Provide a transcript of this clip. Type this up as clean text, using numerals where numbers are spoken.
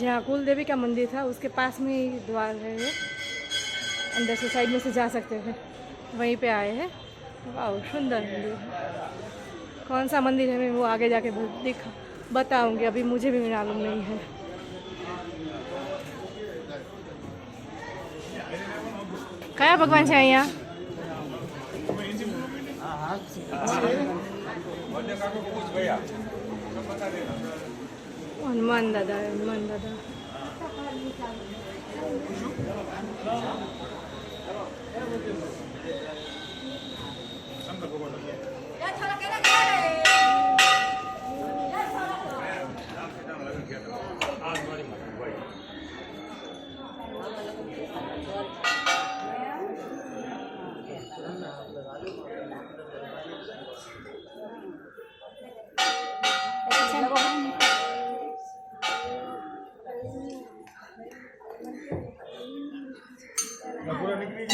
जहाँ कुल देवी का मंदिर था उसके पास में ही द्वार है ये, अंदर से साइड में से जा सकते थे, वहीं पे आए हैं। वाह सुंदर मंदिर है। कौन सा मंदिर है मैं वो आगे जाके बताऊंगी, अभी मुझे भी मालूम नहीं है। कया भगवान है यहाँ? हनुमान दादा है, हनुमान दादा। पूरा निकली